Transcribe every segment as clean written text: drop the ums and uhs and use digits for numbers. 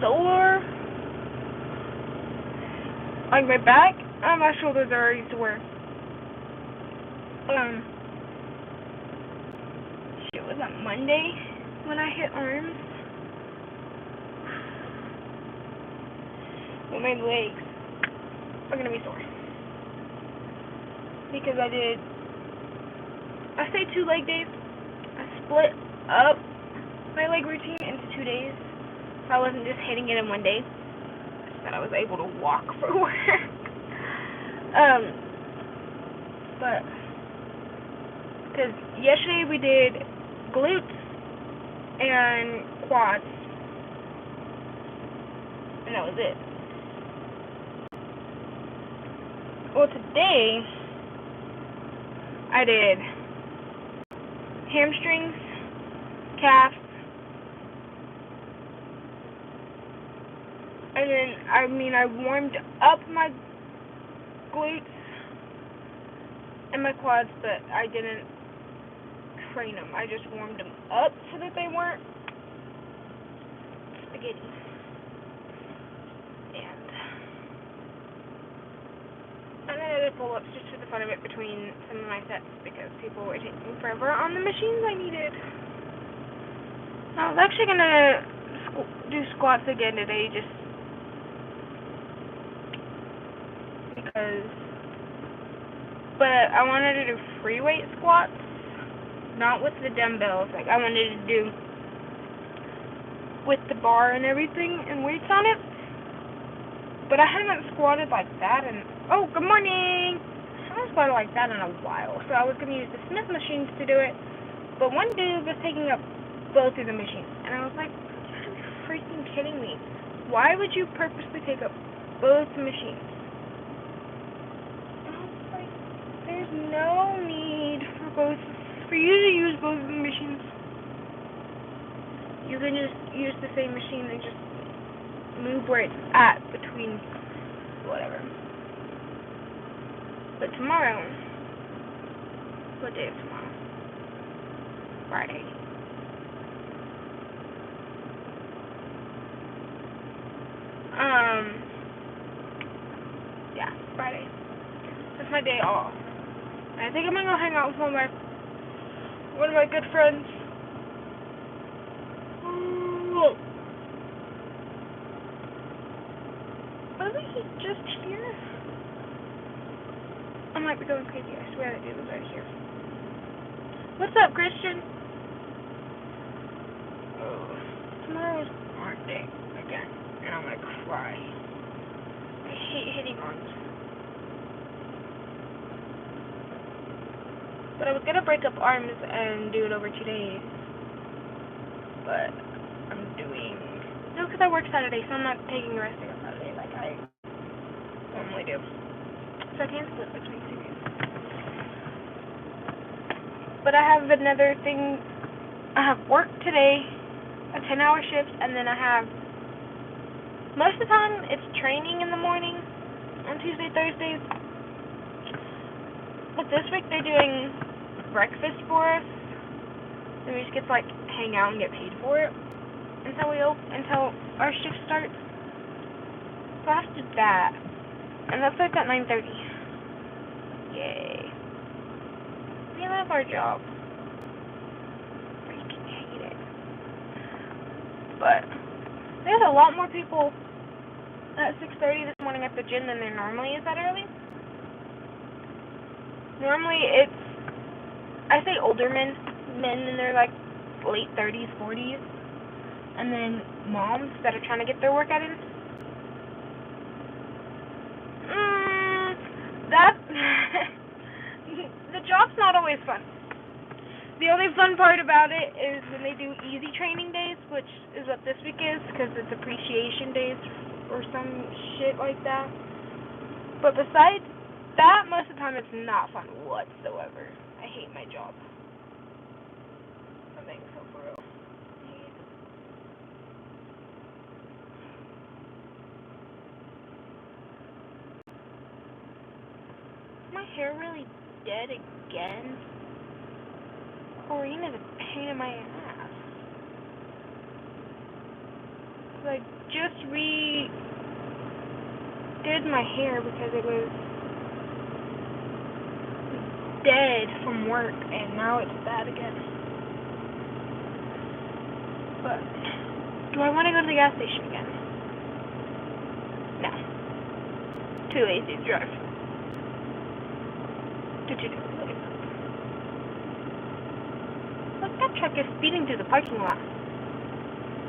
sore. Like my back and my shoulders are already sore. Shit, was that Monday when I hit arms? But my legs are gonna be sore. Because I say 2 leg days. I split up my leg routine into 2 days. So I wasn't just hitting it in one day. So that I was able to walk for work. But, because yesterday we did glutes and quads. And that was it. Well, today I did hamstrings, calves, and then, I warmed up my glutes and my quads, but I didn't train them. I just warmed them up so that they weren't spaghetti. And then I did pull-ups just for the fun of it between some of my sets because people were taking forever on the machines I needed. I was actually going to do squats again today just because, but I wanted to do free weight squats, not with the dumbbells. Like, I wanted to do with the bar and everything and weights on it. But I haven't squatted like that oh, good morning! I haven't squatted like that in a while, so I was going to use the Smith machines to do it, but one dude was taking up both of the machines, and I was like, you're freaking kidding me. Why would you purposely take up both machines? And I was like, there's no need for you to use both of the machines. You can just use the same machine and just move where it's at between whatever. But tomorrow, what day is tomorrow? Friday. Yeah, Friday. That's my day off. I think I'm gonna go hang out with one of my good friends. Wasn't he just here? I might be going crazy. I swear that dude was right here. What's up, Christian? Tomorrow's arm day again, and I'm gonna cry. I hate hitting arms. But I was gonna break up arms and do it over 2 days. But I'm doing... No, because I work Saturday, so I'm not taking the rest of Saturday like I normally do. So I can't split between 2 days. But I have another thing. I have work today, a 10-hour shift, and then I have... Most of the time, it's training in the morning on Tuesday, Thursdays. But this week, they're doing breakfast for us. And we just get to, like, hang out and get paid for it until our shift starts. So I have to do that. And that starts at 9:30. Yay. We love our job. Freaking hate it. But there's a lot more people at 6:30 this morning at the gym than there normally is that early. Normally it's, I say older men in their like late 30s, 40s, and then moms that are trying to get their workout in. That the job's not always fun. The only fun part about it is when they do easy training days, which is what this week is, because it's appreciation days or some shit like that. But besides that, most of the time it's not fun whatsoever. I hate my job. I'm being so for real. Is my hair really dead again? Corrine is a pain in my ass. Like, just redid my hair because it was dead from work, and now it's bad again. But do I want to go to the gas station again? No. Too lazy to drive. Look, that truck is speeding through the parking lot.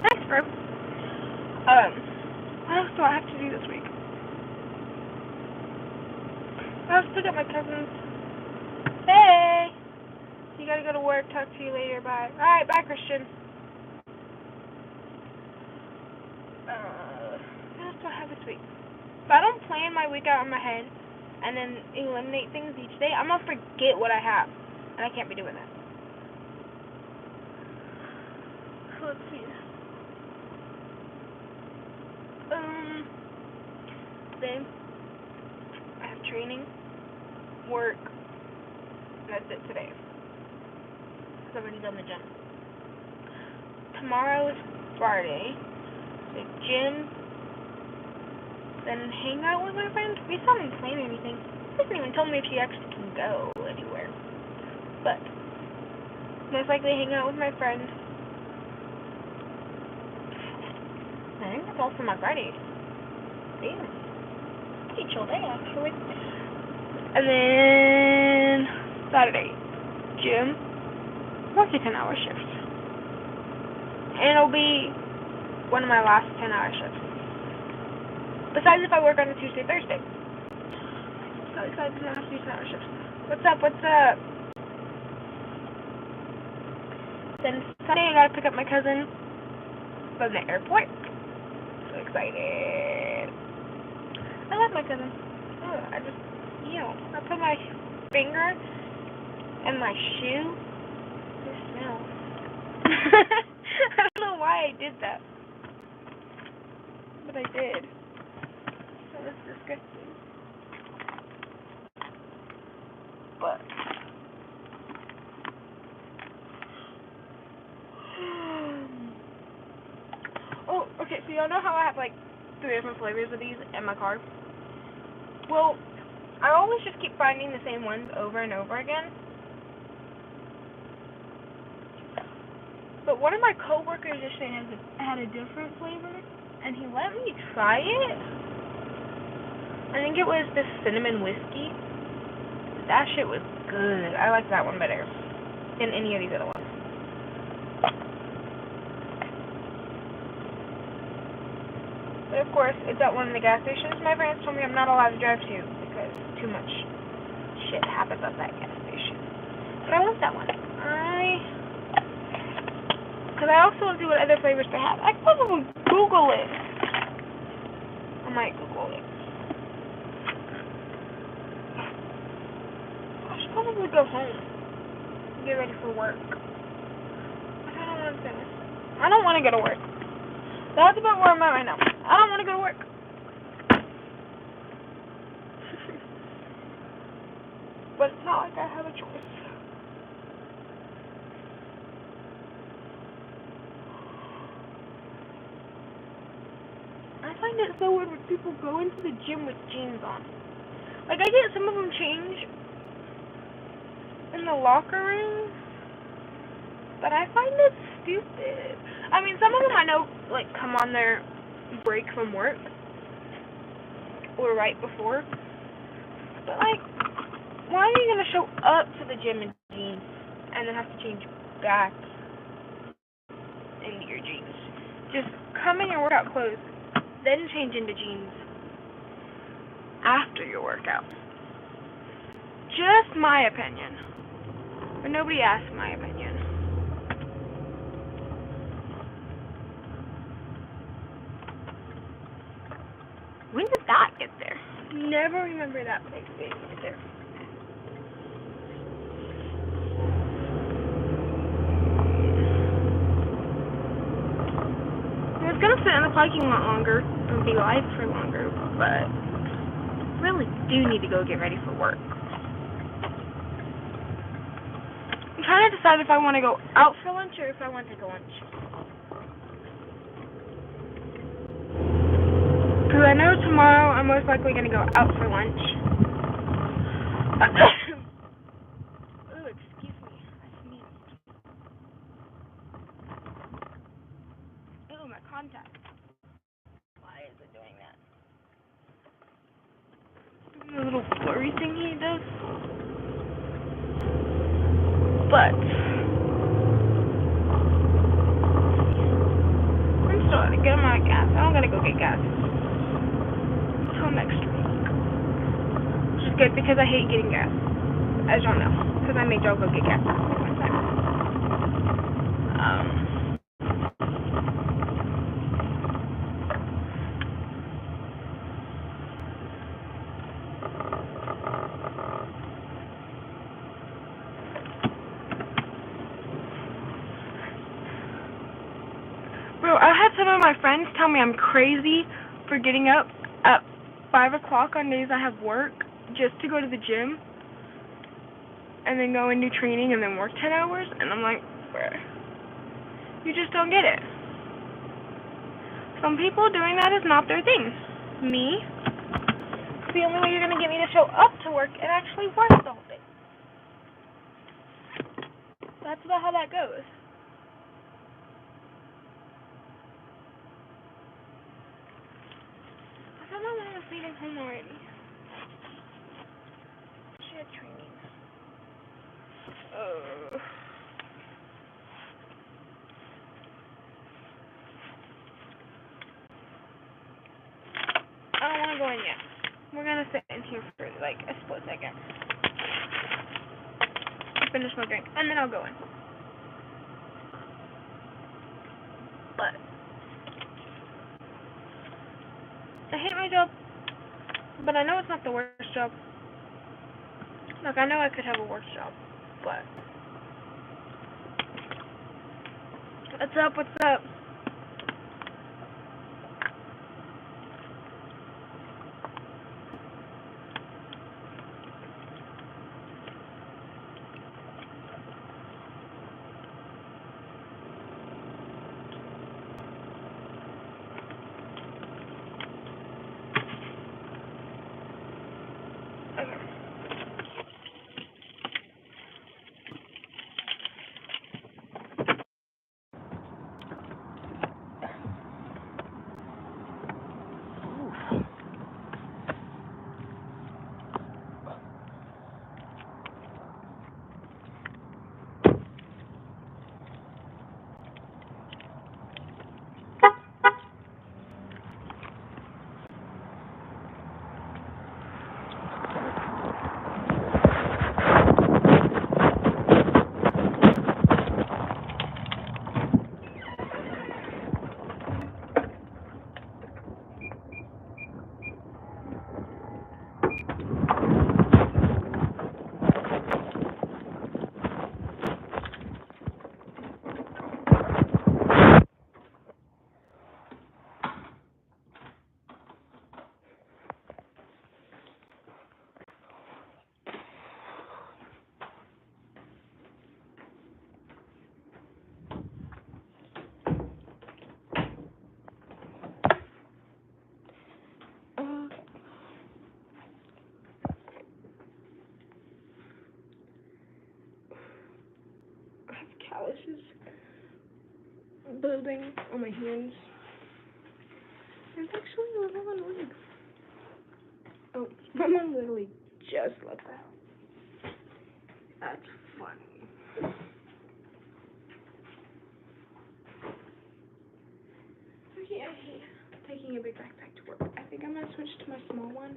Thanks, bro. What else do I have to do this week? I have to pick up my cousins. Hey! You gotta go to work. Talk to you later. Bye. Alright, bye, Christian. What else do I have this week? If I don't plan my week out in my head and then eliminate things each day, I'm gonna forget what I have. And I can't be doing that. So let's see. Today I have training, work, and that's it today. Because I've already done the gym. Tomorrow is Friday. The gym, then hang out with my friends. We still haven't planned anything. She hasn't even told me if she actually can go anywhere. But most likely hang out with my friends. I think that's all for my Friday. Damn. Pretty chill day, actually. And then Saturday, gym, mostly 10-hour shifts. And it'll be one of my last 10-hour shifts. Besides if I work on a Tuesday, Thursday. So excited to not have to do 10-hour shifts. What's up? Then Sunday I gotta pick up my cousin from the airport. So excited. I love my cousin. Oh, I put my finger in my shoe. It smells. I don't know why I did that. But I did. That was disgusting. But oh, okay, so y'all know how I have like 3 different flavors of these in my car? Well, I always just keep finding the same ones over and over again. But one of my coworkers yesterday had a different flavor, and he let me try it. I think it was the cinnamon whiskey. That shit was good. I like that one better than any of these other ones. But of course, it's at one of the gas stations my parents told me I'm not allowed to drive to because too much shit happens at that gas station. But I want that one. Because I also want to see what other flavors they have. I could probably Google it. I might Google it. I should probably go home and get ready for work. But I don't want to. I don't want to go to work. That's about where I'm at right now. I don't want to go to work. But it's not like I have a choice. I find it so weird when people go into the gym with jeans on. Like, I get some of them change in the locker room, but I find it stupid. I mean, some of them I know, like, come on their break from work or right before. But, like, why are you going to show up to the gym in jeans and then have to change back into your jeans? Just come in your workout clothes, then change into jeans after your workout. Just my opinion. But nobody asked my opinion. When did that get there? Never remember that place being right there. I was gonna sit in the parking lot longer and be live for longer, but I really do need to go get ready for work. I'm trying to decide if I want to go out for lunch or if I want to take a lunch. Because I know tomorrow I'm most likely going to go out for lunch. Oh, excuse me. I sneezed. Oh, my contact. Why is it doing that? The little blurry thing he does. But I'm still at a good amount of gas. I don't gotta go get gas until next week. Which is good because I hate getting gas. As y'all know. Because I made y'all go get gas one time. Bro, I had some of my friends tell me I'm crazy for getting up at 5 o'clock on days I have work just to go to the gym and then go and do training and then work 10 hours. And I'm like, bruh, you just don't get it. Some people doing that is not their thing. Me, it's the only way you're going to get me to show up to work and actually work the whole day. That's about how that goes. I thought my mom was leaving home already. She had training. I don't want to go in yet. We're going to sit in here for like a split second. Finish my drink, and then I'll go in. But I hate my job, but I know it's not the worst job. Look, I know I could have a worse job, but what's up? What's up? Calluses building on my hands. It's actually a little annoying. Oh, my mom literally just left the house. That's funny. Okay, I hate taking a big backpack to work. I think I'm gonna switch to my small one.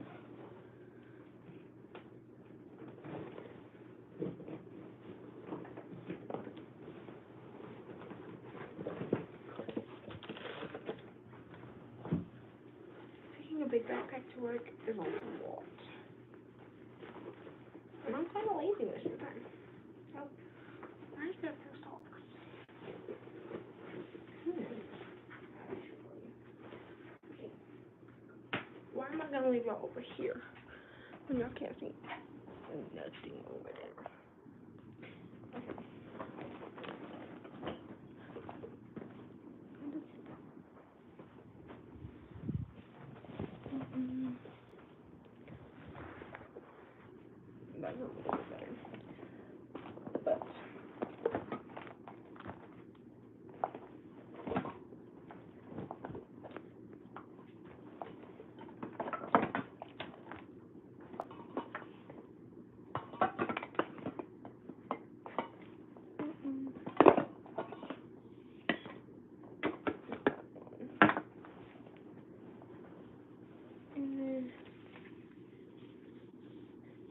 Taking a big backpack to work is a lot. And I'm kind of lazy most of the time. Oh, where's that first talk? Okay. Why am I going to leave y'all over here when y'all can't see nothing over there? Okay.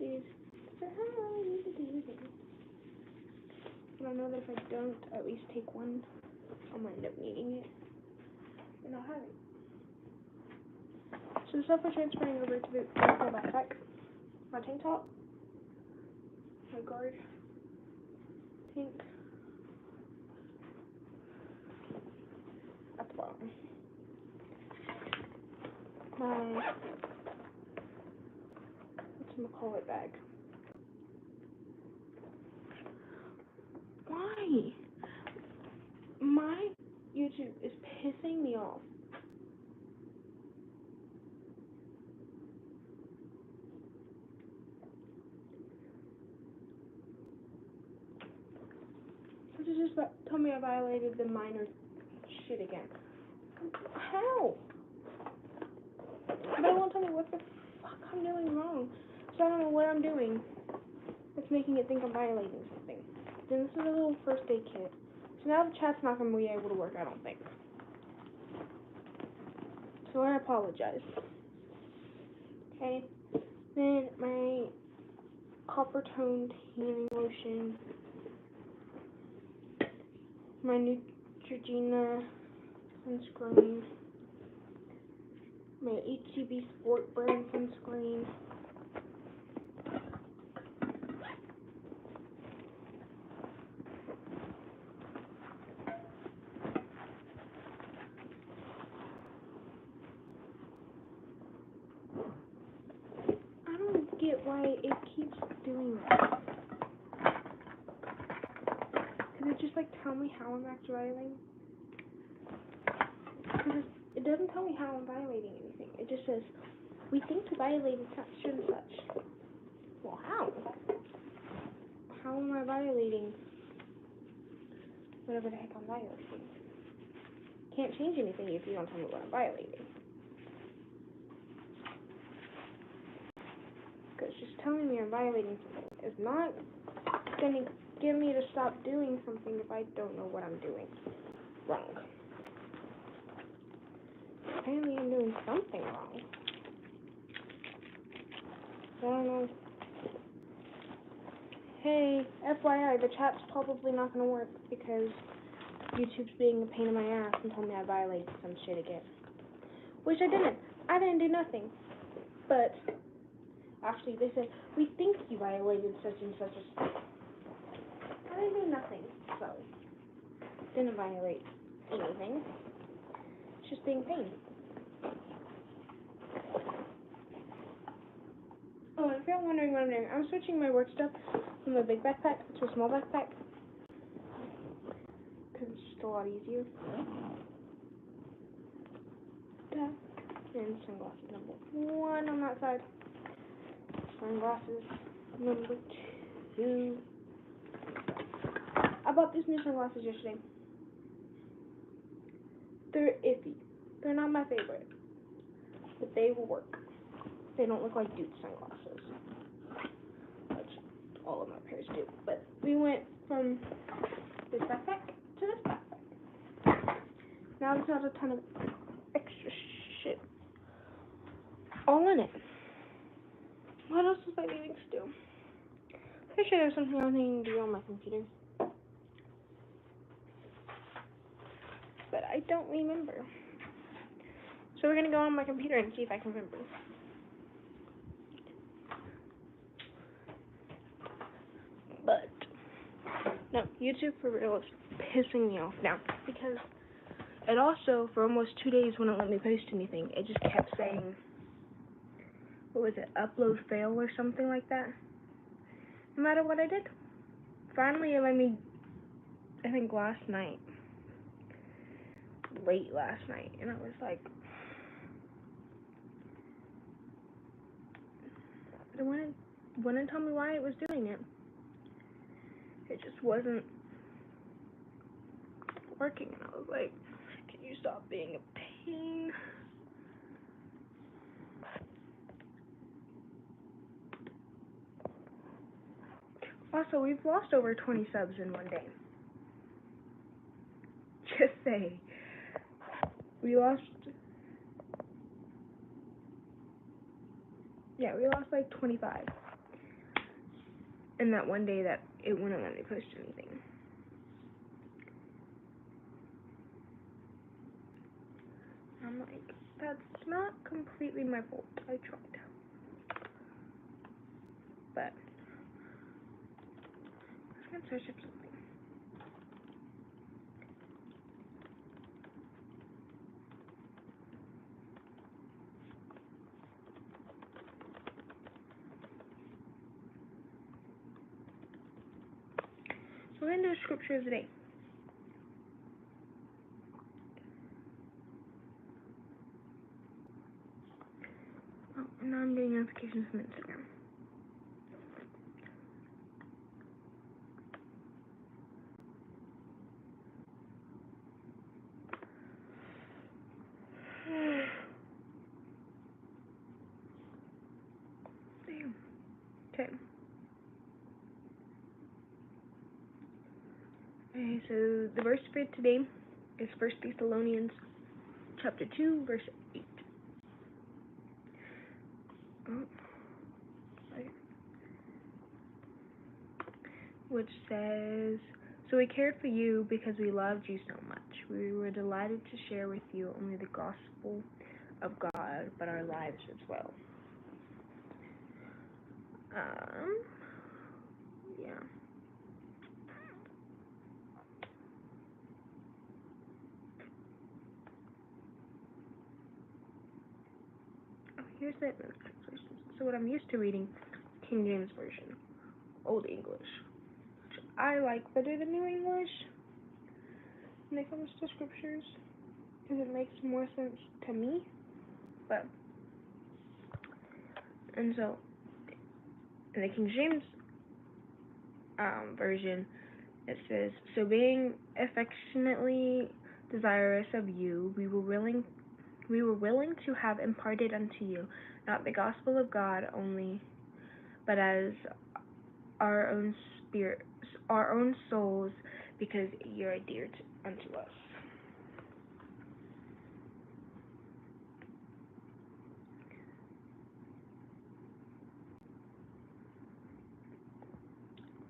is how you do it. And I know that if I don't at least take one, I'm gonna end up needing it. And I'll have it. So the stuff we're transferring over to the whole backpack. My tank top. My guard. Pink. At the bottom. My whatchamacallit bag. Why? My YouTube is pissing me off. Which is just tell me I violated the minor shit again. How? But it won't tell me what the fuck I'm doing wrong. So I don't know what I'm doing that's making it think I'm violating something. Then this is a little first aid kit. So now the chat's not going to be able to work, I don't think. So I apologize. Okay. Then my copper toned tanning lotion. My Neutrogena sunscreen. My HCB Sport Brand sunscreen. I don't get why it keeps doing that. Could it just like tell me how I'm actually violating? Because it doesn't tell me how I'm violating anything. It just says, we think you violated such and such. Well, how? How am I violating whatever the heck I'm violating? Can't change anything if you don't tell me what I'm violating. Because just telling me I'm violating something is not going to get me to stop doing something if I don't know what I'm doing wrong. Apparently I'm doing something wrong. I don't know. Hey, FYI, the chat's probably not going to work because YouTube's being a pain in my ass and told me I violated some shit again. Which I didn't. I didn't do nothing. But, actually, they said, we think you violated such and such a thing. I didn't do nothing, so. Didn't violate anything. It's just being a pain. Oh, and if you're wondering what I'm doing, I'm switching my work stuff from a big backpack to a small backpack. Because it's just a lot easier. That. And sunglasses number 1 on that side. Sunglasses number 2. I bought these new sunglasses yesterday. They're iffy. They're not my favorite. But they will work. They don't look like dude sunglasses. Which all of my pairs do. But we went from this backpack to this backpack. Now this has a ton of extra shit all in it. What else was I needing to do? Pretty sure there's something I was needing to do on my computer. But I don't remember. So we're gonna go on my computer and see if I can remember. But no, YouTube for real is pissing me off now because it also for almost 2 days wouldn't let me post anything. It just kept saying, what was it, upload fail or something like that. No matter what I did. Finally it let me, I think last night. Late last night, and I was like, it wouldn't tell me why it was doing it. It just wasn't working, and I was like, can you stop being a pain? Also, we've lost over 20 subs in one day. Just say. We lost like 25. and that one day that it wouldn't let me post anything. I'm like, that's not completely my fault. I tried. But I was gonna search up something. So we're gonna do a scripture of the day. Oh, now I'm getting notifications from Instagram. Damn. Okay. Okay, so the verse for today is 1 Thessalonians chapter 2, verse 8. Oh, okay. Which says, "So we cared for you because we loved you so much. We were delighted to share with you only the gospel of God, but our lives as well." Yeah. Oh, here's that translation. So what I'm used to reading, King James Version, Old English, which I like better than New English when it comes to scriptures, because it makes more sense to me. But, and so, in the King James version, it says, "So being affectionately desirous of you, we were willing to have imparted unto you not the gospel of God only, but as our own spirits, our own souls, because you are dear unto us."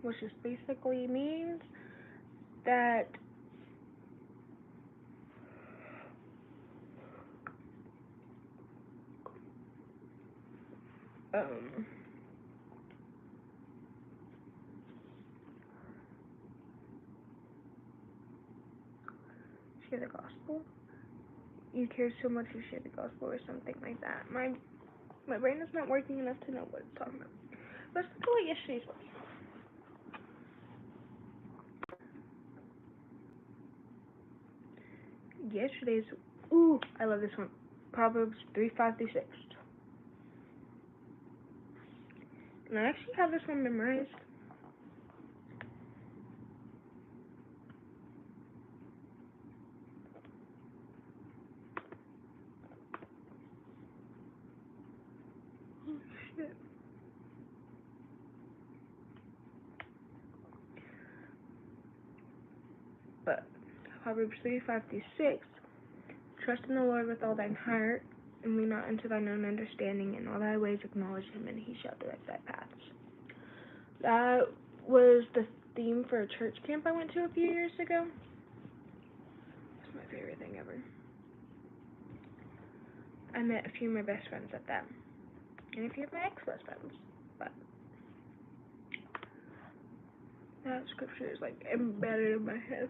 Which just basically means that share the gospel. You care so much you share the gospel, or something like that. My brain is not working enough to know what it's talking about. Let's look at what yesterday's was. Yesterday's, ooh, I love this one. Proverbs 3:5-6. And I actually have this one memorized. Oh shit. But Proverbs 3:5-6. "Trust in the Lord with all thine heart, and lean not unto thine own understanding. In all thy ways acknowledge him, and he shall direct thy paths." That was the theme for a church camp I went to a few years ago. It's my favorite thing ever. I met a few of my best friends at that, and a few of my ex-best friends. But that scripture is like embedded in my head.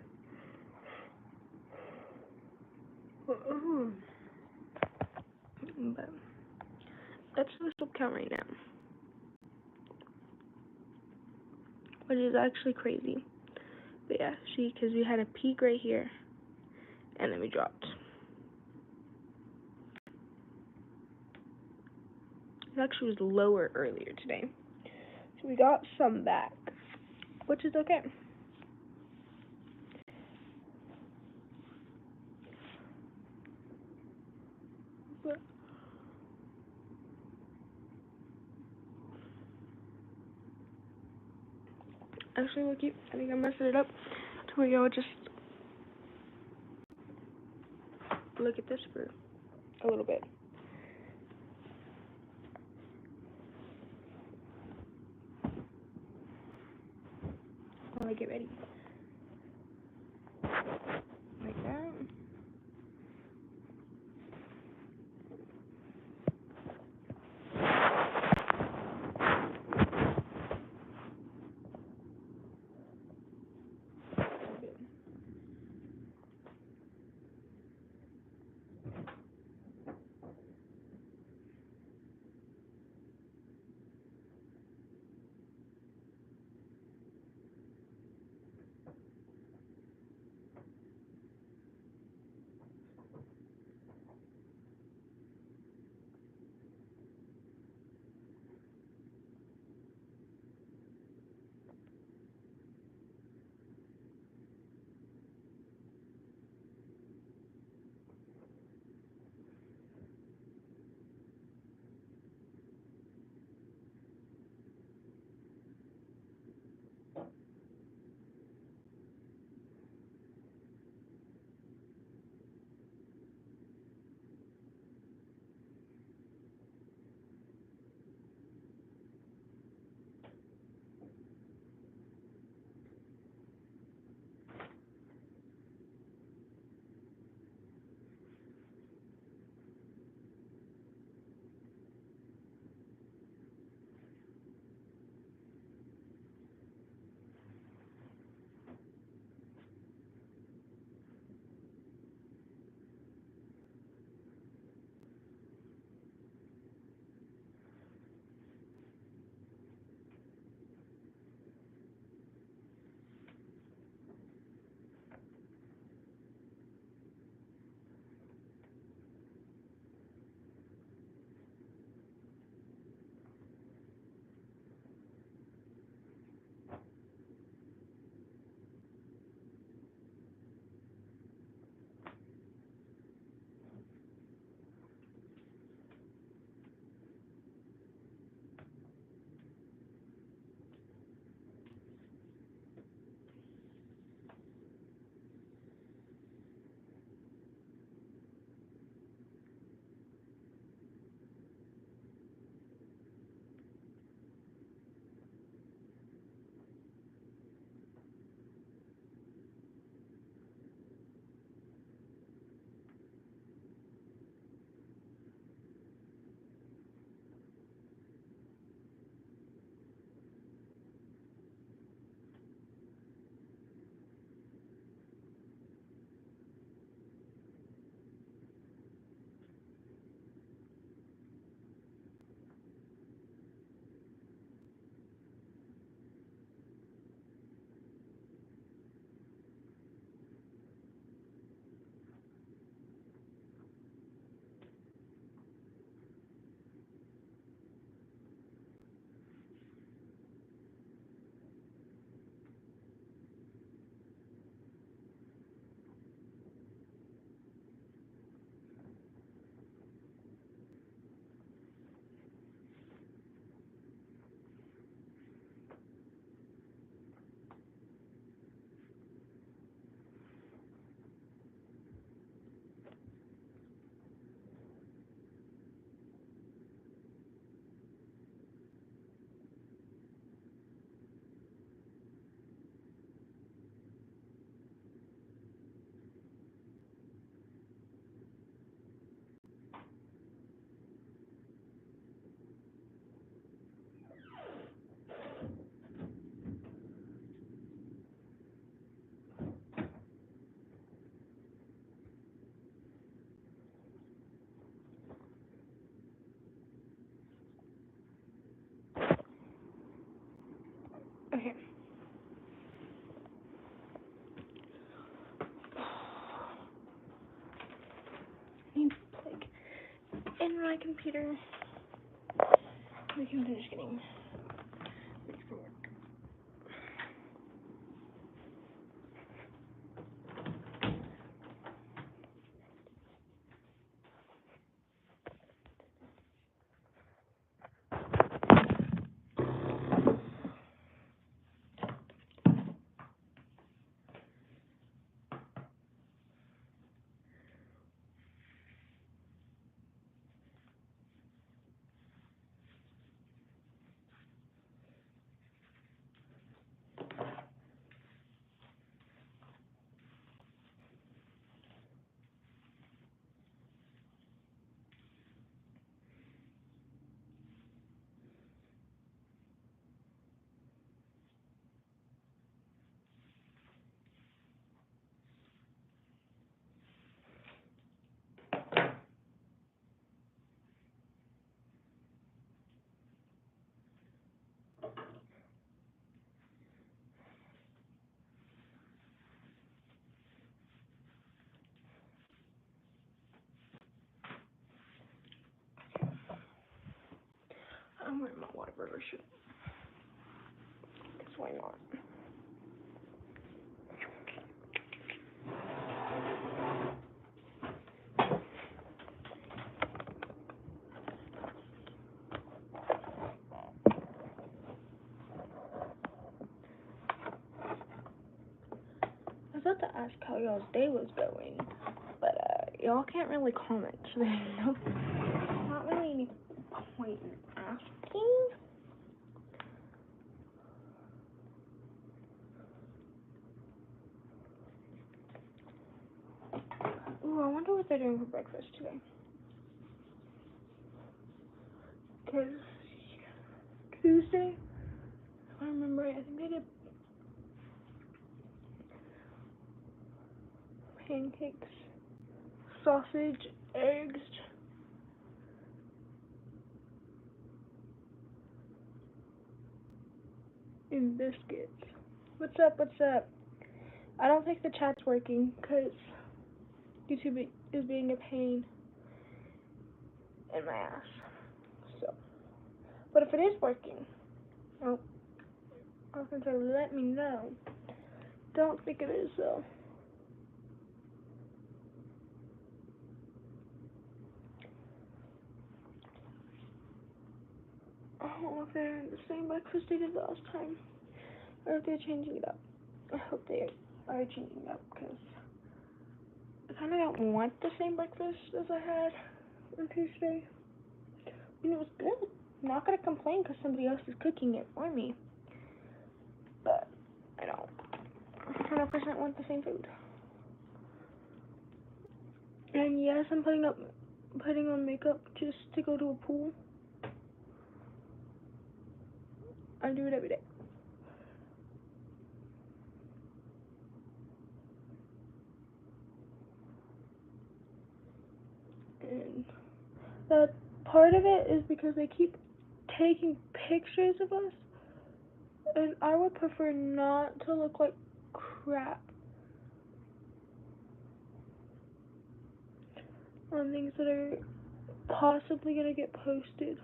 But that's the slip count right now, which is actually crazy. But yeah, because we had a peak right here, and then we dropped. It actually was lower earlier today, so we got some back, which is okay. But actually, look, I think I messed it up to where y'all just look at this for a little bit. I get ready. Like that. Okay. I need to plug in my computer. My computer's getting ready for work. I'm wearing my Whataburger shirt. Guess why not? I was about to ask how y'all's day was going, but y'all can't really comment, so there's not really any point in asking. Ooh, I wonder what they're doing for breakfast today. Because Tuesday, if I remember right, I think they did pancakes, sausage, eggs, and biscuits. What's up? What's up? I don't think the chat's working because YouTube is being a pain in my ass. So, but if it is working, oh, I was gonna say let me know. Don't think it is though. I don't know if they're the same breakfast they did last time, or if they're changing it up. I hope they are changing it up because I kind of don't want the same breakfast as I had on Tuesday. I mean, it was good. I'm not gonna complain because somebody else is cooking it for me, but I don't 100% want the same food. And yes, I'm putting on makeup just to go to a pool. I do it every day. And that part of it is because they keep taking pictures of us, and I would prefer not to look like crap on things that are possibly gonna get posted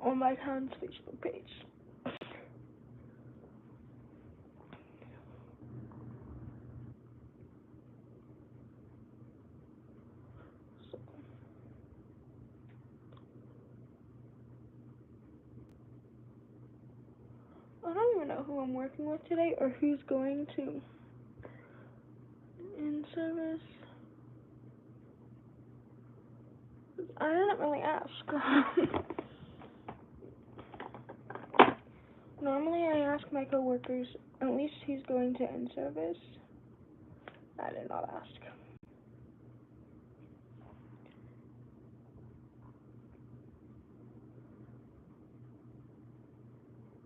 on my town's Facebook page. So, I don't even know who I'm working with today or who's going to in service. I didn't really ask. Normally I ask my coworkers, at least who's going to in service. I did not ask.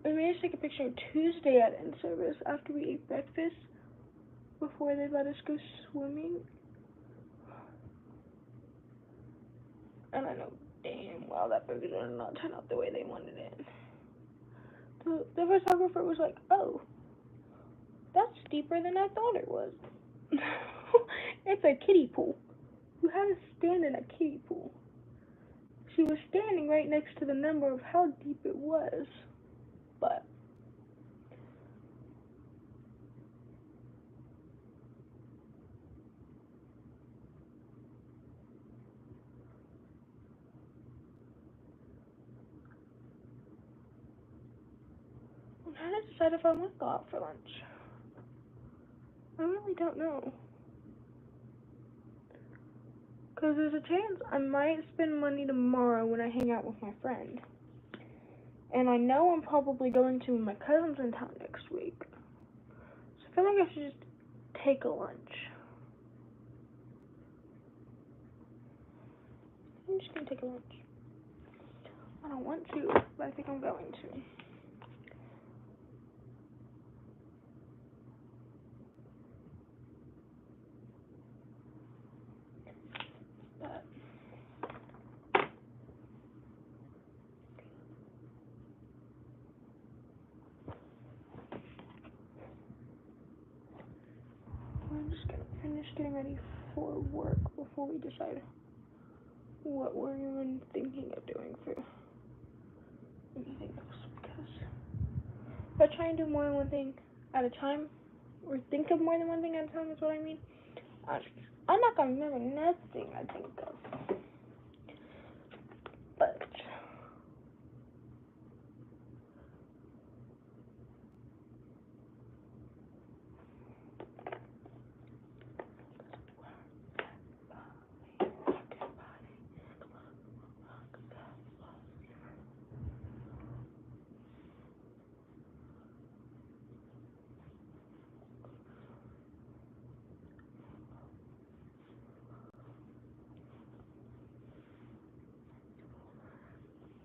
We made us take a picture Tuesday at in service after we ate breakfast before they let us go swimming. And I know damn well that burger did not turn out the way they wanted it. The photographer was like, oh, that's deeper than I thought it was. It's a kiddie pool. You had to stand in a kiddie pool. She was standing right next to the number of how deep it was. But I'm trying to decide if I want to go out for lunch. I really don't know. Because there's a chance I might spend money tomorrow when I hang out with my friend. And I know I'm probably going to my cousin's in town next week. So I feel like I should just take a lunch. I'm just going to take a lunch. I don't want to, but I think I'm going to. But we're just going to finish getting ready for work before we decide what were you even thinking of doing for anything else? Because if I try and do more than one thing at a time, or think of more than one thing at a time, is what I mean. I'm not gonna remember nothing I think of. But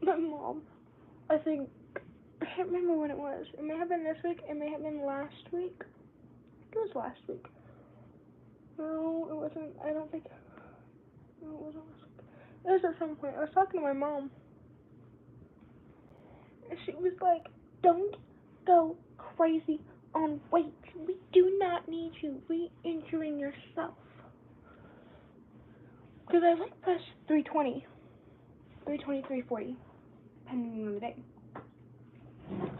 my mom, I think, I can't remember when it was. It may have been this week, it may have been last week. It was last week. No, it wasn't. I don't think. No, it wasn't last week. It was at some point. I was talking to my mom, and she was like, "Don't go crazy on weights. We do not need you re-injuring yourself." Because I like press 320, 340, depending on the day.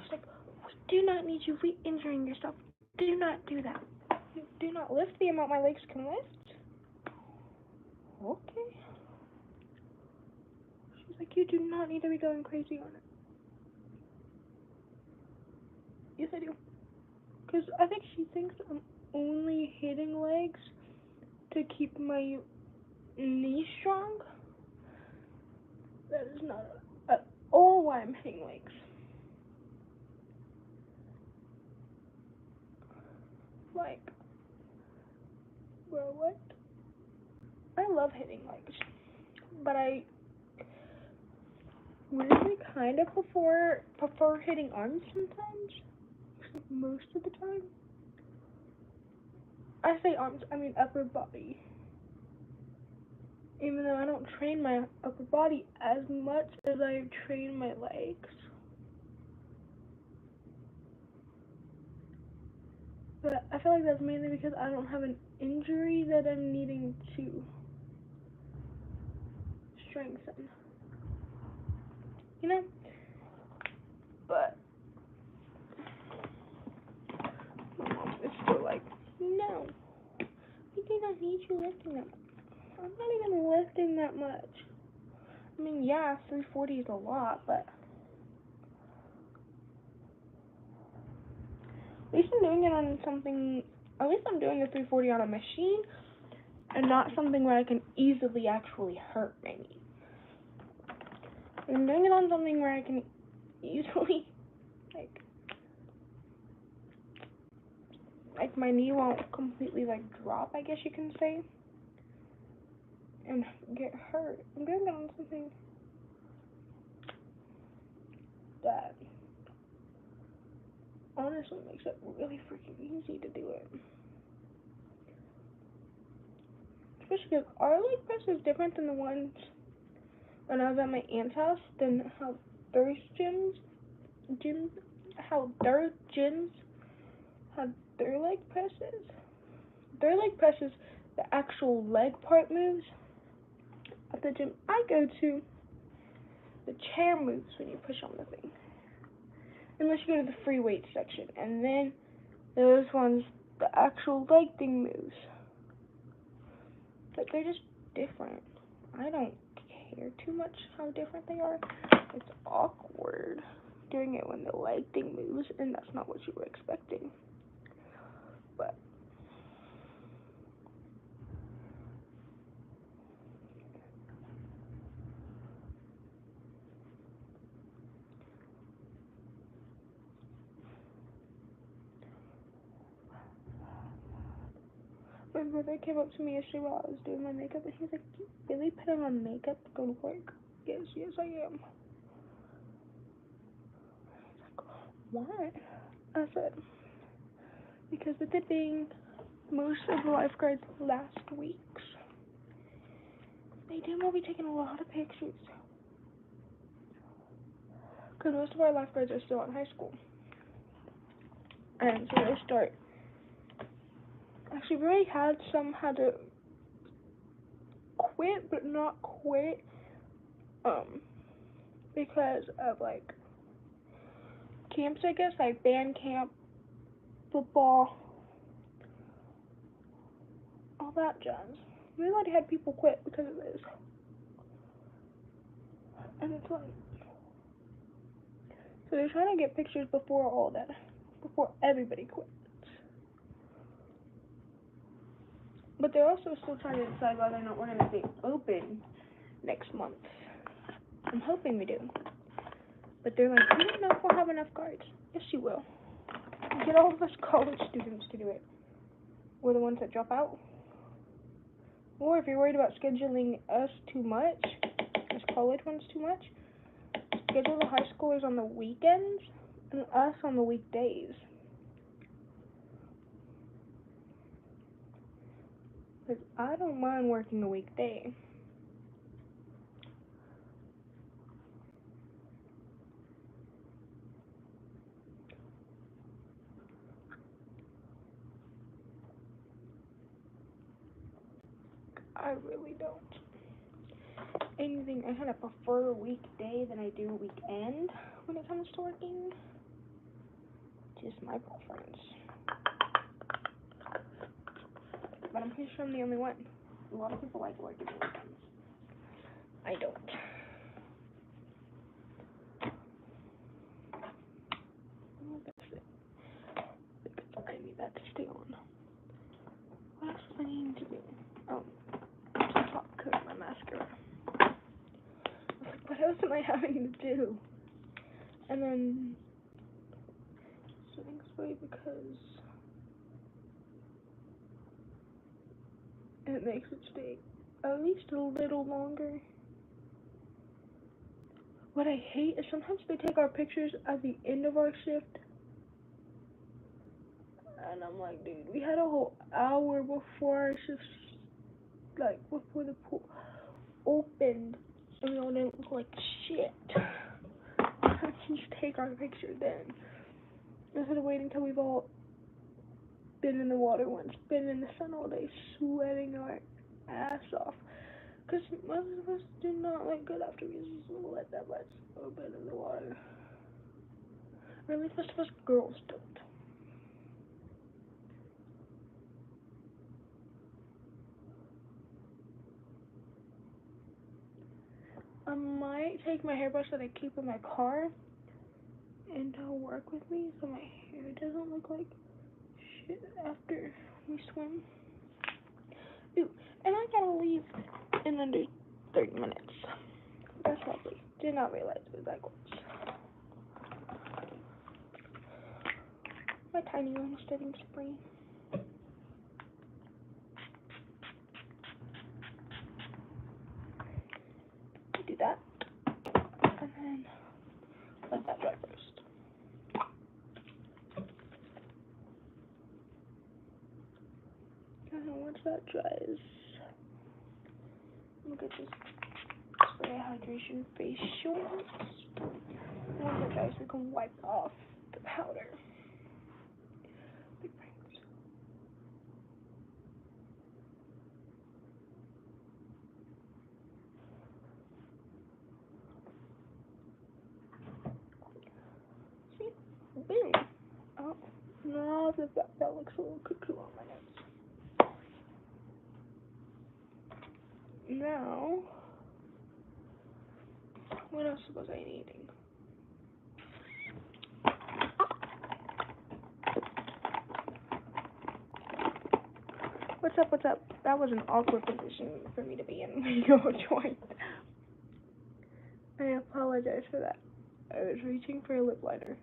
She's like, "We do not need you re-injuring yourself. Do not do that. Do not lift the amount my legs can lift." Okay. She's like, "You do not need to be going crazy on it." Yes, I do. Because I think she thinks I'm only hitting legs to keep my knees strong. That is not at all why I'm hitting legs. Like, bro, what? I love hitting legs, but I really kind of prefer hitting arms sometimes. Most of the time. I say arms, I mean upper body. Even though I don't train my upper body as much as I train my legs. But I feel like that's mainly because I don't have an injury that I'm needing to strengthen. You know? But my mom is still like, "No, we do not need you lifting that much." I'm not even lifting that much. I mean, yeah, 340 is a lot, but at least I'm doing it on something, at least I'm doing a 340 on a machine and not something where I can easily actually hurt my knee. I'm doing it on something where I can easily, like my knee won't completely, drop, I guess you can say, and get hurt. I'm doing it on something that honestly makes it really freaking easy to do it. Especially because our leg press is different than the ones when I was at my aunt's house, than how their gyms have their leg presses. Their leg presses, the actual leg part moves. At the gym I go to, the chair moves when you push on the thing. Unless you go to the free weight section, and then those ones, the actual leg thing moves. But they're just different. I don't care too much how different they are. It's awkward doing it when the leg thing moves, and that's not what you were expecting. But my brother came up to me yesterday while I was doing my makeup, and he's like, "You really putting on makeup to go to work?" Yes, I am. He's like, "Why?" I said, "Because with it being most of the lifeguards last weeks, they do will be taking a lot of pictures. Because most of our lifeguards are still in high school. And so they start. Actually, we already had some had to quit, but not quit. because of like camps, I guess, like band camp, football, all that jazz. We already had people quit because of this. And it's like, so they're trying to get pictures before all that, before everybody quits. But they're also still trying to decide whether or not we're going to stay open next month. I'm hoping we do. But they're like, we don't know if we'll have enough guards. Yes, you will. Get all of us college students to do it. We're the ones that drop out. Or if you're worried about scheduling us too much, us college ones too much, schedule the high schoolers on the weekends and us on the weekdays. Because I don't mind working a weekday. I really don't. Anything, I kind of prefer a weekday than I do a weekend when it comes to working. Just my preference. But I'm pretty sure I'm the only one. A lot of people like working weekends. I don't. Oh, that's it. I need that to stay on. What else do I need to do? Oh, to top coat my mascara. I was like, what else am I having to do? And then setting spray because it makes it stay at least a little longer. What I hate is sometimes they take our pictures at the end of our shift. And I'm like, dude, we had a whole hour before our shift, like, before the pool opened. And we all didn't look like shit. Just take our picture then. Instead of waiting until we've all been in the water once, been in the sun all day, sweating our ass off. Because most of us do not look good after we just let that much open in the water. Or at least most of us girls don't. I might take my hairbrush that I keep in my car and it'll work with me so my hair doesn't look like shit after we swim. Ooh, and I gotta leave in under 30 minutes. That's lovely. Did not realize it was that close. My tiny one setting spray. Do that. And then let that dry first. And then once that dries, I'm gonna get this spray hydration facial. And once it dries, we can wipe off the powder. Big rings. See? Boom. Oh, no, that looks a little cuckoo on my nose. Now, what else was I needing? What's up, what's up? That was an awkward position for me to be in when you joined. I apologize for that. I was reaching for a lip liner.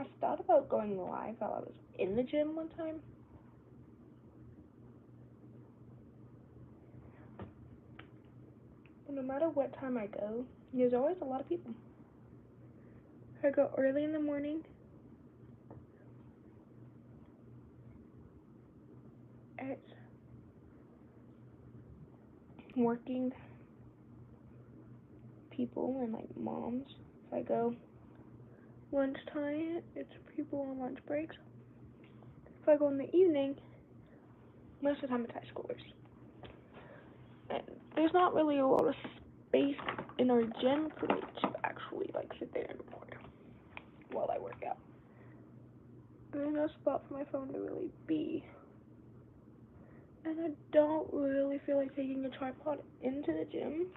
I thought about going live while I was in the gym one time. But no matter what time I go, there's always a lot of people. I go early in the morning. It's working people and like moms. If I go lunchtime, it's people on lunch breaks. If I go in the evening, most of the time it's high schoolers. And there's not really a lot of space in our gym for me to actually like sit there anymore while I work out. There's no spot for my phone to really be. And I don't really feel like taking a tripod into the gym.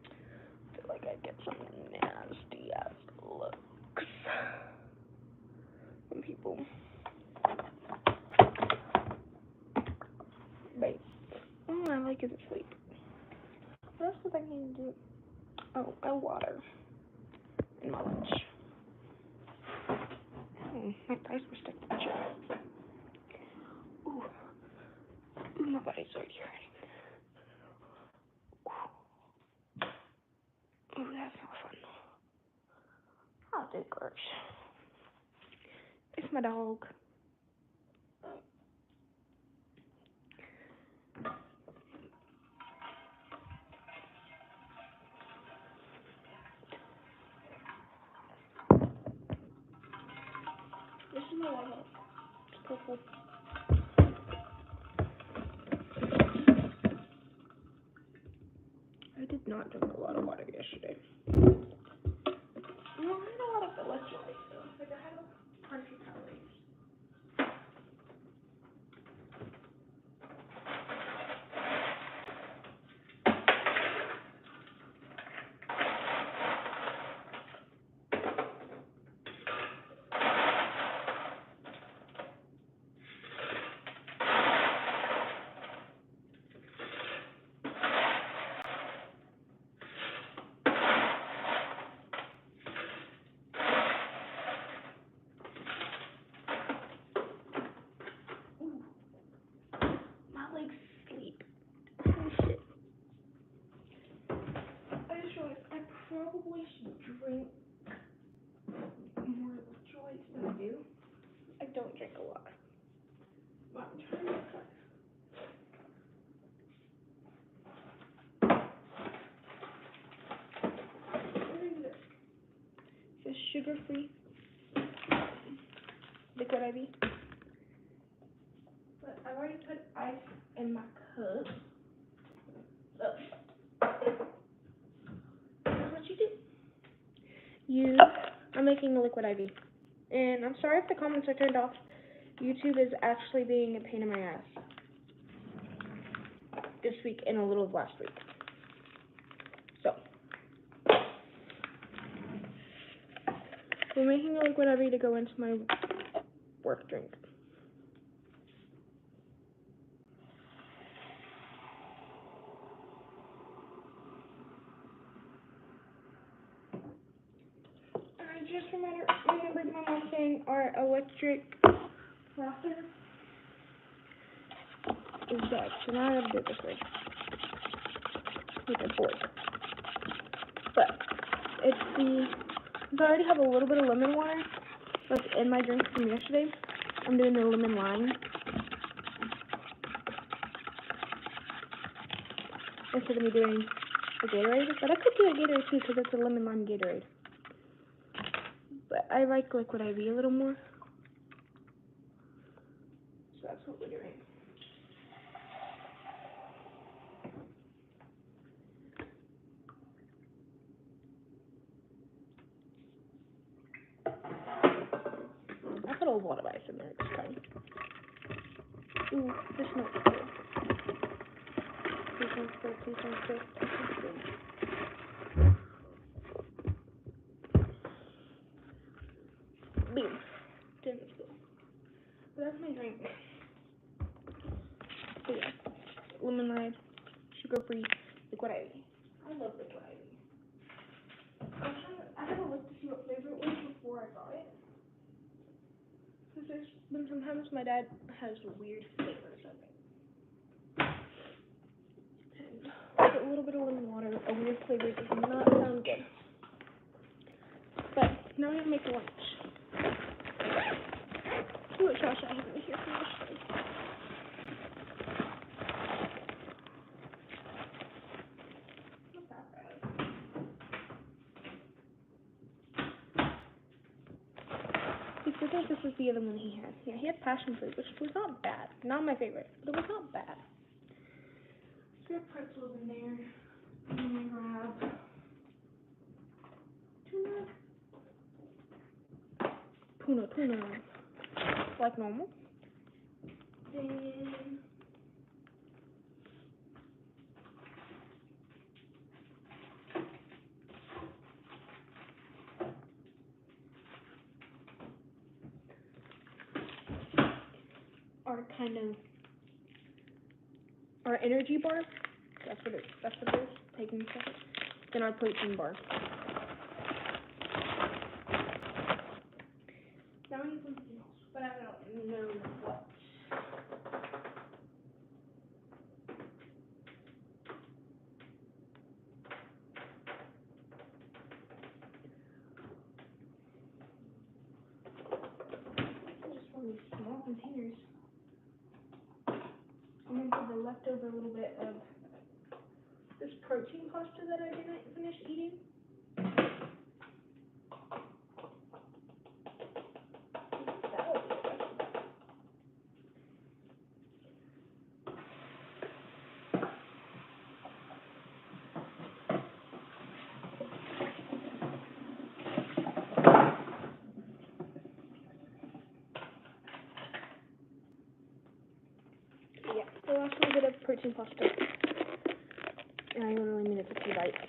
I feel like I'd get some nasty ass looks from people. But all I like is sleep. What else was I going to do? Oh, my water and my lunch. My thighs were stuck to the chair. Ooh, my body's already hurting. Ooh, that's not fun. Oh, there goes. It's my dog. This is my water. It's purple. I did not drink a lot of water yesterday. Well, I had a lot of electrolytes though. Like I had 100 calories. My legs sleep. Holy shit. I just realized I probably should drink more electrolytes than I do. I don't drink a lot. But I'm trying to cut. This is sugar-free liquid IV. But I've already put ice in my cup. So, here's what you do. You are making a liquid IV. And I'm sorry if the comments are turned off. YouTube is actually being a pain in my ass this week and a little of last week. So, we're making a liquid IV to go into my work drink. And I just remembered my mom saying our electric frother is dead. So now I gotta do it this way with a fork. But it's since I already have a little bit of lemon water left in my drink from yesterday, I'm doing the lemon lime instead of me doing a Gatorade. But I could do a Gatorade too because it's a lemon lime Gatorade. But I like liquid IV a little more. So that's what we're doing. I put a lot of ice in there this time. Ooh, this smells good. Please don't spill, please don't spill, please don't spill. Boom. Didn't spill. But that's my drink. So yeah, lemon lime, sugar-free, liquid IV. I love liquid IV. I had to look to see what flavor it was before I got it. then sometimes my dad has weird flavors of it. And put a little bit of lemon water, a weird flavor does not sound good. But now I'm gonna make lunch. See what Josh I have in here for yesterday. Not that bad. I think this was the other one he had. Yeah, he had passion fruit, which was not bad. Not my favorite, but it was not bad. So we have pretzels in there. I'm gonna grab tuna, like normal. Then our energy bar. That's what it is. Taking a second. Then our protein bar. Now I need something else, but I don't know what. Just from these small containers. I'm gonna put the leftover little bit of this protein pasta that I didn't finish eating. Yeah, the last little bit of protein pasta. And I literally made it 50 bites.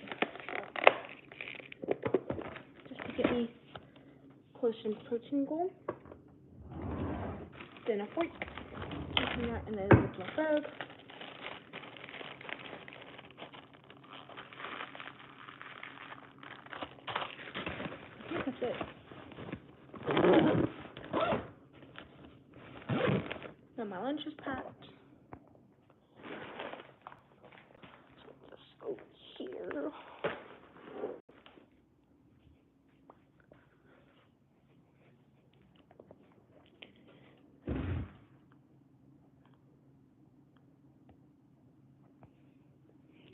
Just to get me close to protein goal. Then a fork. Taking that and then with my bag. I think that's it. Now my lunch is packed. So let's go here.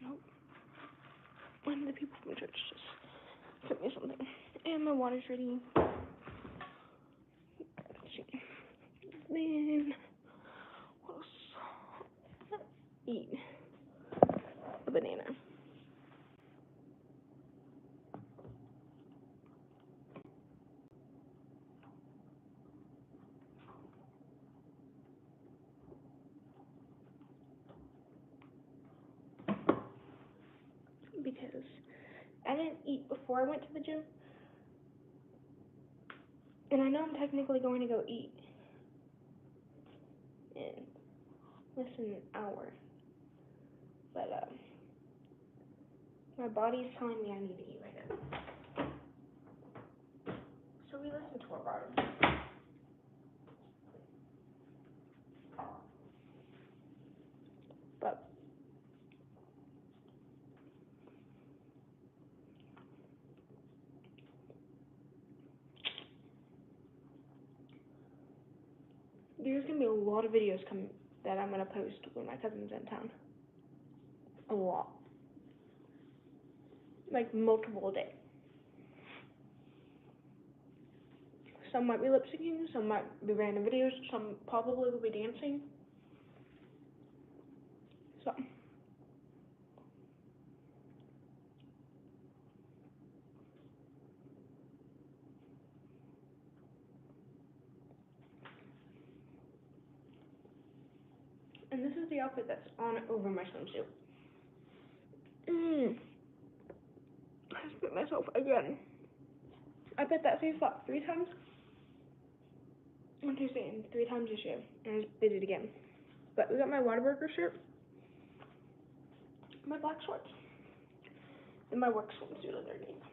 Nope. One of the people from church just sent me something. And my water's ready. Let's see. Then what else? Eat a banana. Because I didn't eat before I went to the gym. And I know I'm technically going to go eat in less than an hour. But my body's telling me I need to eat right now. So we listen to our body. But there's going to be a lot of videos coming that I'm going to post when my cousin's in town. A lot. Like multiple a day. Some might be lip syncing, some might be random videos, some probably will be dancing. So and this is the outfit that's on over my swimsuit. I spit myself again. I bet that same spot 3 times on Tuesday and 3 times this year, and I just did it again. But we got my Whataburger shirt, my black shorts, and my work swimsuit underneath.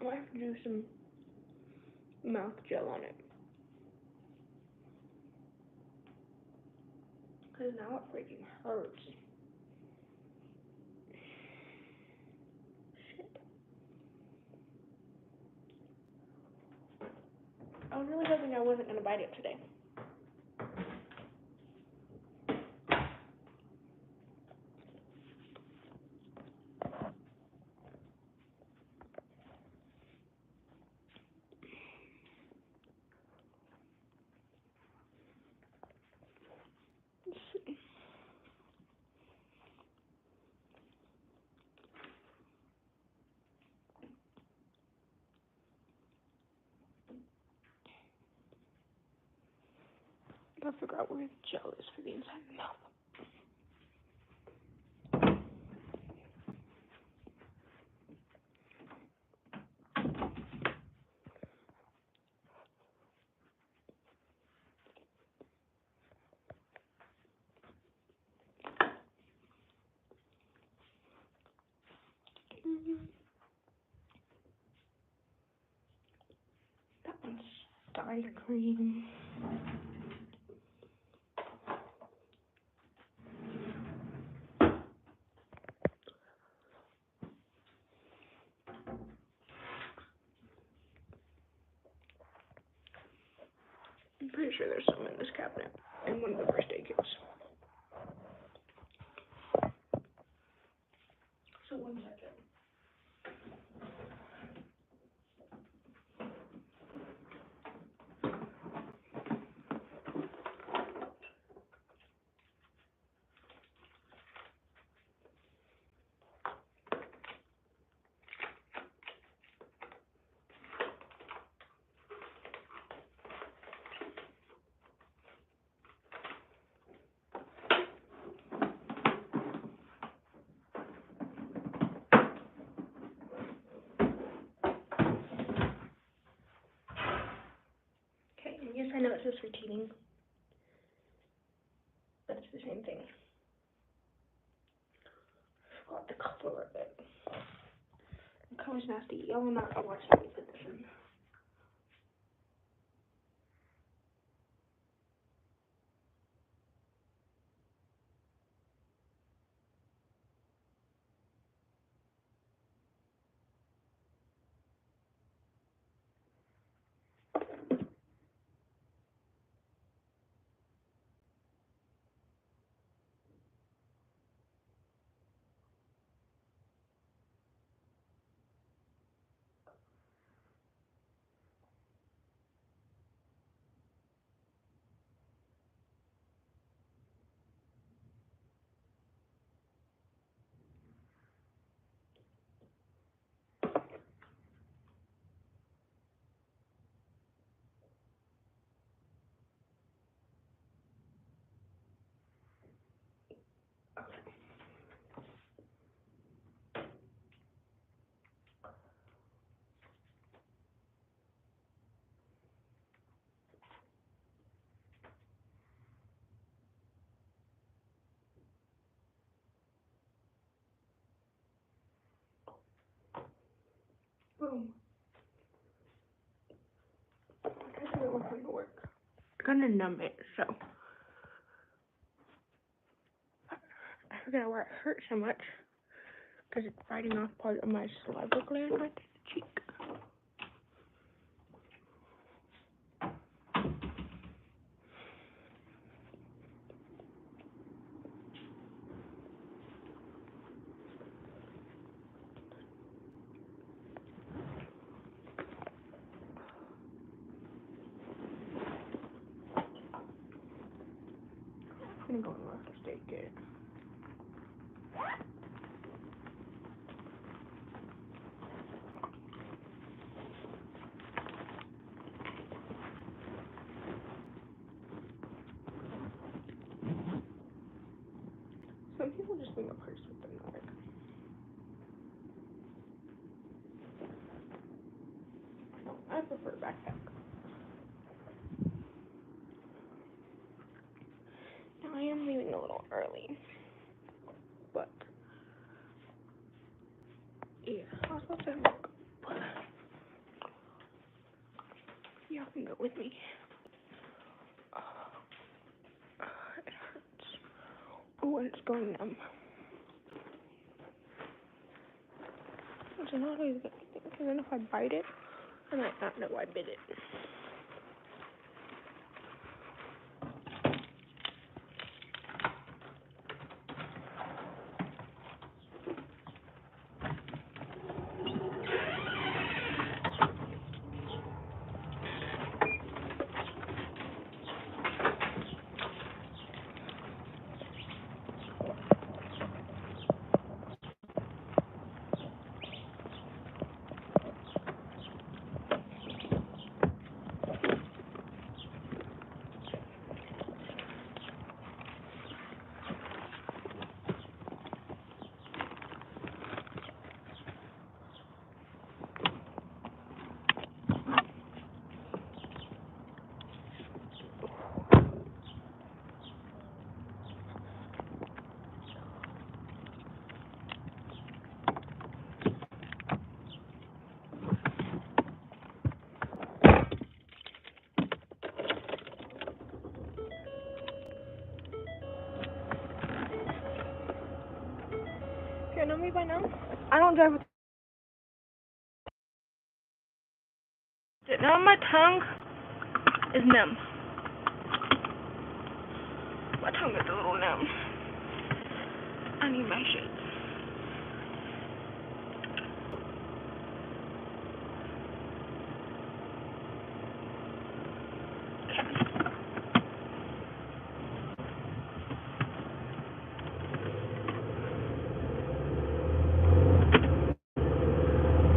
I have to do some mouth gel on it. Because now it freaking hurts. Shit. I was really hoping I wasn't going to bite it today. Let's see. Gotta figure out where the gel is for the inside of the mouth. That one's dye cream. I'm pretty sure there's some in this cabinet in one of the first aid kits. So 1 second. Okay, and yes, I know it says for teething, but it's the same thing. I forgot the color of it. The color's nasty. Y'all will not watch how we put this in. Boom. I think it wasn't gonna work. I'm gonna numb it, so I forgot why it hurts so much. Because it's biting off part of my saliva gland right to the cheek. I'm gonna go in my first aid kit. Some people just bring a purse with them, like. I prefer a backpack. Now I am leaving a little early, but yeah, I was supposed to look, but Y'all can go with me. It hurts. Oh, and it's going numb. Which is not always a good thing, because then if I bite it, I might not know I bit it. You know me by now? I don't drive with now my tongue is numb. My tongue is a little numb. I need my shit.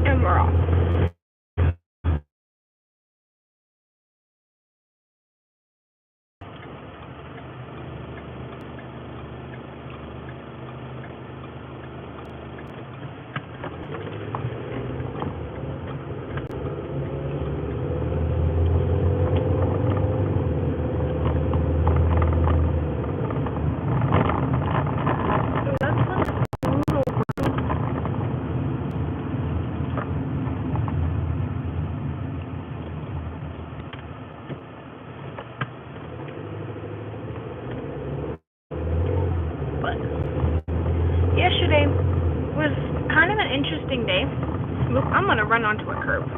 And we're off. Yesterday was kind of an interesting day. Look, I'm gonna run onto a curb.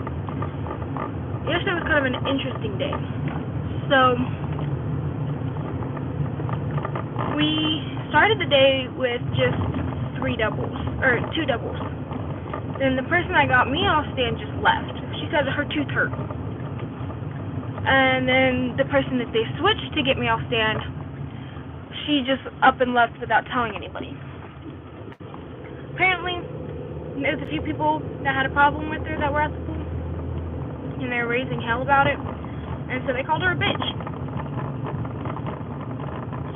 Yesterday was kind of an interesting day. So we started the day with just 2 doubles. Then the person that got me off stand just left. She said her tooth hurt. And then the person that they switched to get me off stand, she just up and left without telling anybody. Apparently, there's a few people that had a problem with her that were at the pool, and they were raising hell about it, and so they called her a bitch.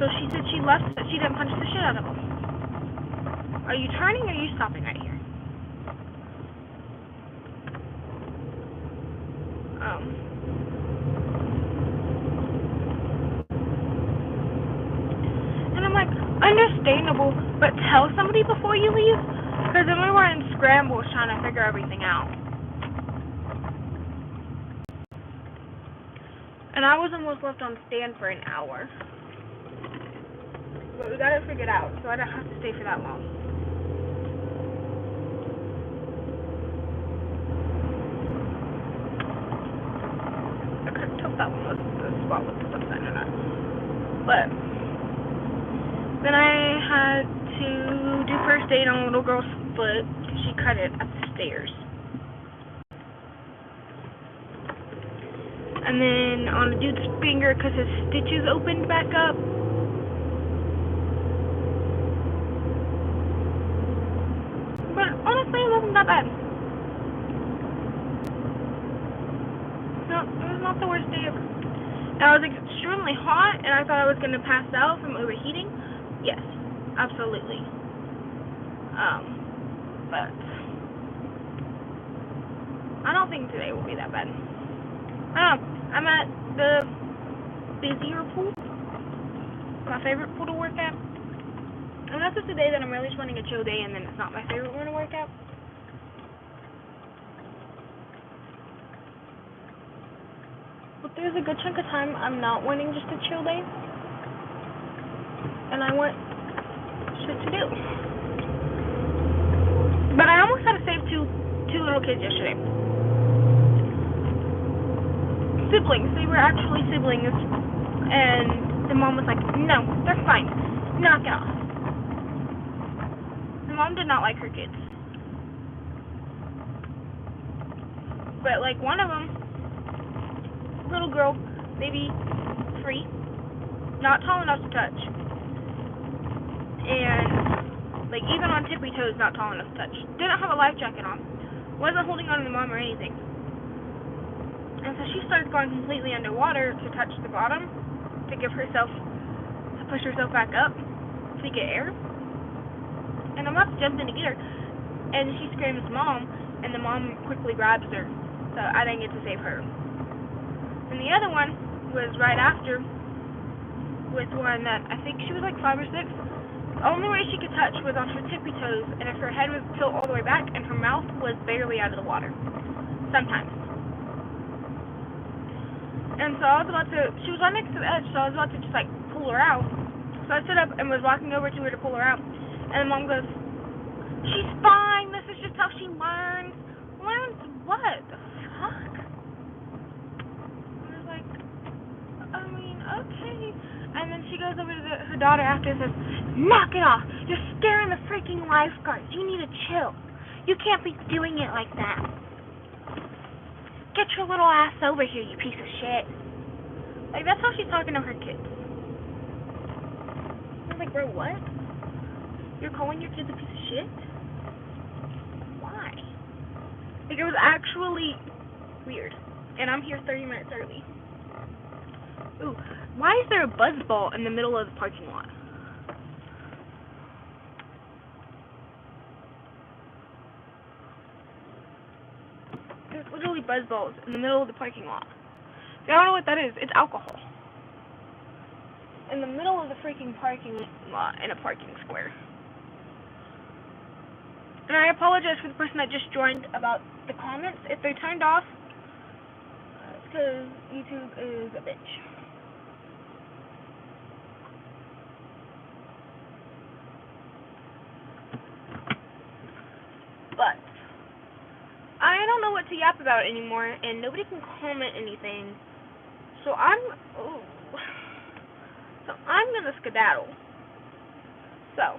So she said she left, but she didn't punch the shit out of them. Are you turning or are you stopping right here? And I'm like, understandable, but tell somebody before you leave, because then we were in scrambles trying to figure everything out. And I was almost left on stand for an hour. But we got it figured out, so I don't have to stay for that long. I couldn't tell if that one was the spot with the subsign or not. But then I had to do first aid on a little girl's foot. She cut it at the stairs. And then on a dude's finger because his stitches opened back up. But honestly, it wasn't that bad. No, it was not the worst day ever. I was extremely hot, and I thought I was going to pass out from overheating. Yes, absolutely. But I don't think today will be that bad. I'm at the busier pool, my favorite pool to work at. And that's just a day that I'm really just wanting a chill day, and then it's not my favorite one to work at. But there's a good chunk of time I'm not wanting just a chill day. And I want shit to do. But I almost had to save two little kids yesterday. Siblings. They were actually siblings. And the mom was like, no, they're fine. Knock it off. The mom did not like her kids. But like one of them, little girl, maybe 3, not tall enough to touch. And like even on tippy toes, not tall enough to touch. Didn't have a life jacket on. Wasn't holding on to the mom or anything. And so she started going completely underwater to touch the bottom, to push herself back up, to get air. And I'm about to jump in to get her. And she screams, "Mom," and the mom quickly grabs her. So I didn't get to save her. And the other one was right after, with one that I think she was like 5 or 6. The only way she could touch was on her tippy toes, and if her head was tilt all the way back, and her mouth was barely out of the water. Sometimes. And so I was about to, she was right next to the edge, so I was about to just like pull her out. So I stood up and was walking over to her to pull her out. And the mom goes, "She's fine, this is just how she learns." Learns what? The fuck? I was like, I mean, okay. And then she goes over to her daughter after and says, "Knock it off. You're scaring the freaking lifeguards. You need to chill. You can't be doing it like that. Get your little ass over here, you piece of shit." Like, that's how she's talking to her kids. I was like, bro, what? You're calling your kids a piece of shit? Why? Like, it was actually weird. And I'm here 30 minutes early. Ooh, why is there a buzzball in the middle of the parking lot? There's literally buzzballs in the middle of the parking lot. If y'all don't know what that is, it's alcohol. In the middle of the freaking parking lot in a parking square. And I apologize for the person that just joined about the comments. If they're turned off, it's because YouTube is a bitch. But I don't know what to yap about anymore, and nobody can comment anything. So I'm gonna skedaddle. So